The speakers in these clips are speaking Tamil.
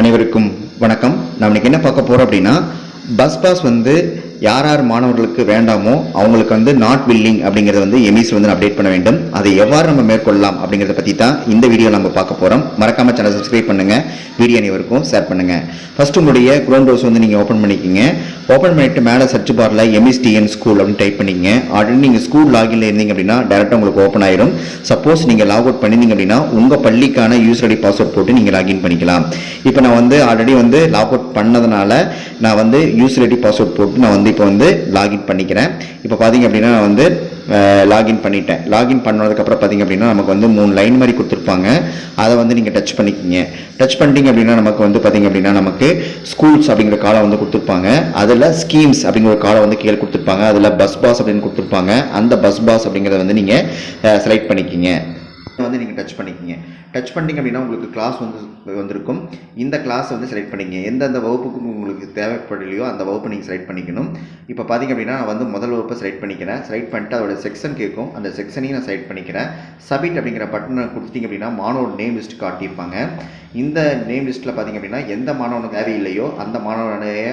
அனைவருக்கும் வணக்கம். நாம் இன்னைக்கு என்ன பார்க்க போறோம் அப்படின்னா, பஸ் பாஸ் வந்து யார் யார் மாணவர்களுக்கு வேண்டாமோ அவங்களுக்கு வந்து நாட் வில்லிங் அப்படிங்கிறத வந்து எம்இசி வந்து அப்டேட் பண்ண வேண்டும். அதை எவ்வாறு நம்ம மேற்கொள்ளலாம் அப்படிங்கிறத பற்றி தான் இந்த வீடியோ நம்ம பார்க்க போகிறோம். மறக்காம சேனல் சப்ஸ்கிரைப் பண்ணுங்க, வீடியோ அனைவருக்கும் ஷேர் பண்ணுங்க. ஃபர்ஸ்ட் உங்களுடைய குரோம் ப்ரௌசர் வந்து நீங்கள் ஓப்பன் பண்ணிக்கிங்க. ஓப்பன் பண்ணிட்டு மேலே சர்ச் பாரில் எம்இஸ்டிஎன் ஸ்கூல் அப்படின்னு டைப் பண்ணிங்க. ஆல்ரெடி நீங்கள் ஸ்கூல் லாகின்ல இருந்தீங்க அப்படின்னா டேரெக்டாக உங்களுக்கு ஓப்பன் ஆயிரும். சப்போஸ் நீங்கள் லாக் அவுட் பண்ணிருந்தீங்க அப்படின்னா உங்கள் பள்ளிக்கான யூசர் ஐடி பாஸ்வேர்ட் போட்டு நீங்கள் லாகின் பண்ணிக்கலாம். இப்போ நான் வந்து ஆல்ரெடி வந்து லாக் அவுட் பண்ணதுனால நான் வந்து யூசர் ஐடி பாஸ்வேர்ட் போட்டு நான் வந்து இப்போ வந்து லாகின் பண்ணிக்கிறேன். இப்போ பார்த்தீங்க அப்படின்னா நான் வந்து லாகின் பண்ணிட்டேன். லாகின் பண்ணதுக்கப்புறம் பார்த்தீங்க அப்படின்னா நமக்கு வந்து 3 லைன் மாதிரி கொடுத்துருப்பாங்க. அதை வந்து நீங்கள் டச் பண்ணிக்கிங்க. டச் பண்ணிட்டீங்க அப்படின்னா நமக்கு வந்து பார்த்தீங்க அப்படின்னா நமக்கு ஸ்கூல்ஸ் அப்படிங்கிற காலம் வந்து கொடுத்துருப்பாங்க. அதில் ஸ்கீம்ஸ் அப்படிங்கிற ஒரு காலம் வந்து கீழே கொடுத்துருப்பாங்க. அதில் பஸ் பாஸ் அப்படின்னு கொடுத்துருப்பாங்க. அந்த பஸ் பாஸ் அப்படிங்கிறத வந்து நீங்கள் செலக்ட் பண்ணிக்கிங்க. வந்து நீங்கள் டச் பண்ணிக்கிங்க. டச் பண்ணிங்க அப்படின்னா உங்களுக்கு கிளாஸ் வந்திருக்கும். இந்த கிளாஸ் வந்து செலக்ட் பண்ணிக்கங்க. எந்தெந்த வகுப்புக்கு உங்களுக்கு தேவைப்படலையோ அந்த வகுப்பை நீங்கள் செலக்ட் பண்ணிக்கணும். இப்போ பார்த்தீங்க அப்படின்னா நான் வந்து முதல் வகுப்பை செலக்ட் பண்ணிக்கிறேன். செலக்ட் பண்ணிட்டு அதோட செக்ஷன் கேட்கும். அந்த செக்ஷனையும் நான் செலக்ட் பண்ணிக்கிறேன். சப்மிட் அப்படிங்கிற பட்டனை கொடுத்துட்டிங்க அப்படின்னா மாணவரோட நேம் லிஸ்ட் காட்டியிருப்பாங்க. இந்த நேம் லிஸ்ட்டில் பார்த்தீங்க அப்படின்னா எந்த மாணவனுக்கு தேவையில்லையோ அந்த மாணவனுடைய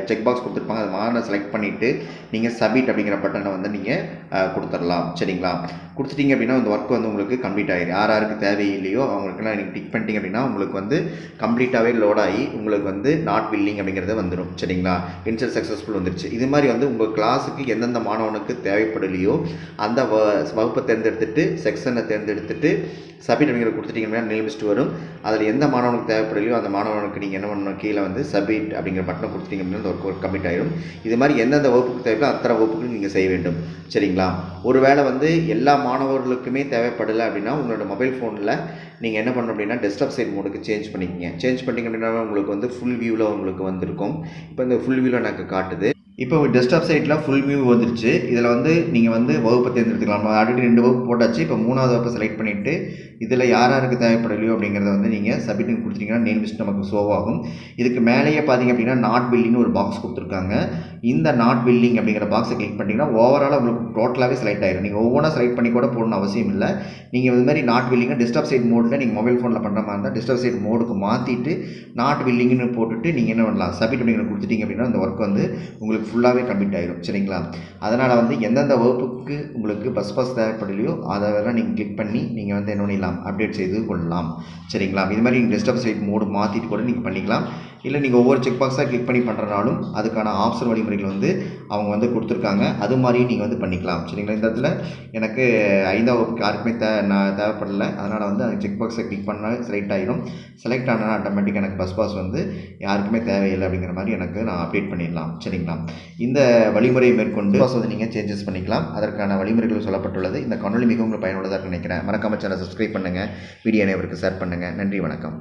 செக் பாக்ஸ் கொடுத்துருப்பாங்க. அந்த மாணவனை செலக்ட் பண்ணிவிட்டு நீங்கள் சப்மிட் அப்படிங்கிற பட்டனை வந்து நீங்கள் கொடுத்துடலாம். சரிங்களா? கொடுத்துட்டிங்க அப்படின்னா இந்த ஒர்க் வந்து உங்களுக்கு கம்ப்ளீட் ஆகிடும். யார் யாருக்கு தேவையில்லையோ அவங்களுக்குலாம் நீங்கள் டிக் பண்ணிட்டீங்க அப்படின்னா உங்களுக்கு வந்து கம்ப்ளீட்டாகவே லோட் ஆகி உங்களுக்கு வந்து நாட் வில்லிங் அப்படிங்கிறது வந்துடும். சரிங்களா? இன்சர்ட் சக்ஸஸ்ஃபுல் வந்துருச்சு. இது மாதிரி வந்து உங்கள் கிளாஸுக்கு எந்தெந்த மாணவனுக்கு தேவைப்படலையோ அந்த வகுப்பை தேர்ந்தெடுத்துட்டு செக்ஷனை தேர்ந்தெடுத்துட்டு சப்மிட் அப்படிங்கிற கொடுத்துட்டீங்க அப்படின்னா நேம் லிஸ்ட் வரும். அதில் எந்த மாணவனுக்கு தேவைப்படலையோ அந்த மாணவனுக்கு நீங்கள் என்ன பண்ணணும், கீழே வந்து சப்மிட் அப்படிங்கிற பட்டனை கொடுத்துட்டீங்க அப்படின்னா அந்த ஒர்க் கம்ப்ளீட் ஆகிடும். இது மாதிரி எந்தெந்த வகுப்புக்கு தேவையோ அத்தனை வகுப்புக்கு நீங்கள் செய்ய வேண்டும். சரிங்களா? ஒருவேளை வந்து எல்லா மாணவர்களுக்குமே தேவைப்படலை அப்படின்னா உங்களோட மொபைல் ஃபோனில் நீங்கள் என்ன பண்ணணும் அப்படின்னா டெஸ்க்டாப் சைட் மோடுக்கு சேஞ்ச் பண்ணிக்கிங்க. சேஞ்ச் பண்ணிங்க அப்படின்னா உங்களுக்கு வந்து ஃபுல் வியூவில் உங்களுக்கு வந்திருக்கும். இப்போ இந்த ஃபுல் வியூவில் எனக்கு காட்டுது. இப்போ டெஸ்க்டாப் சைட்டில் ஃபுல் வியூ வந்துருச்சு. இதில் வந்து நீங்கள் வந்து வகுப்பை தேர்ந்தெடுத்துக்கலாம். ஆல்ரெடி 2 வகுப்பு போட்டாச்சு. இப்போ 3வது வகுப்பை செலக்ட் பண்ணிவிட்டு இதில் யார் யாருக்கு தேவைப்படலையோ அப்படிங்கிறத வந்து நீங்கள் சப்மிட் கொடுத்துட்டீங்கன்னா நேம் லிஸ்ட் நமக்கு ஷோ ஆகும். இதுக்கு மேலேயே பார்த்தீங்க அப்படின்னா நாட் பில்லிங்னு ஒரு பாக்ஸ் கொடுத்துருக்காங்க. இந்த நாட் பில்லிங் அப்படிங்கிற பாக்ஸை கிளிக் பண்ணிட்டீங்கன்னா ஓவராலாக உங்களுக்கு டோட்டலாகவே செலக்ட் ஆகிடும். நீங்கள் ஒவ்வொன்றா செலக்ட் பண்ணி கூட போடணும் அவசியம் இல்லை. நீங்கள் இது மாதிரி நாட் பில்லிங்கை டெஸ்க்டாப் சைட் மோடில் நீங்கள் மொபைல் ஃபோனில் பண்ணுற மாதிரி இருந்தால் டெஸ்க்டாப் சைட் மோடுக்கு மாற்றிட்டு நாட் பில்லிங்னு போட்டுட்டு நீங்கள் என்ன பண்ணலாம், சப்மிட் அப்படிங்கிற கொடுத்துட்டீங்க அப்படின்னா அந்த ஒர்க் வந்து உங்களுக்கு ஃபுல்லாகவே கம்ப்ளீட் ஆகிடும். சரிங்களா? அதனால் வந்து எந்தெந்த வகுப்புக்கு உங்களுக்கு பஸ் பாஸ் தேவைப்படலையோ அதெல்லாம் நீங்கள் கிளிக் பண்ணி நீங்கள் வந்து என்ன பண்ணிடலாம், அப்டேட் செய்து கொள்ளலாம். சரிங்களா? இது மாதிரி நீங்கள் டெஸ்க்டாப் சைட் மோடு மாற்றிட்டு கூட நீங்கள் பண்ணிக்கலாம். இல்லை நீங்கள் ஒவ்வொரு செக் பாக்ஸாக கிளிக் பண்ணி பண்ணுறனாலும் அதுக்கான ஆப்ஷன் வழிமுறைகள் வந்து அவங்க வந்து கொடுத்துருக்காங்க. அது மாதிரியும் நீங்கள் வந்து பண்ணிக்கலாம். சரிங்களா? இந்த இடத்துல எனக்கு 5ஆம் வகுப்புக்கு யாருக்குமே தேவைப்படலை. அதனால் வந்து அந்த செக் பாக்ஸை கிளிக் பண்ணால் செலக்ட் ஆகிடும். செலக்ட் ஆனால் ஆட்டோமேட்டிக்காக எனக்கு பஸ் பாஸ் வந்து யாருக்குமே தேவையில்லை அப்படிங்கிற மாதிரி எனக்கு நான் அப்டேட் பண்ணிடலாம். சரிங்களா? இந்த வழிமுறையை மேற்கொண்டு பாஸ் வந்து நீங்கள் சேஞ்சஸ் பண்ணிக்கலாம். அதற்கான வழிமுறைகள் சொல்லப்பட்டுள்ளது. இந்த காணொலி மிகவும் பயனுள்ளதாக நினைக்கிறேன். மறக்காம சேனலை சப்ஸ்கிரைப் பண்ணுங்கள், வீடியோ அனைவருக்கு ஷேர் பண்ணுங்கள். நன்றி, வணக்கம்.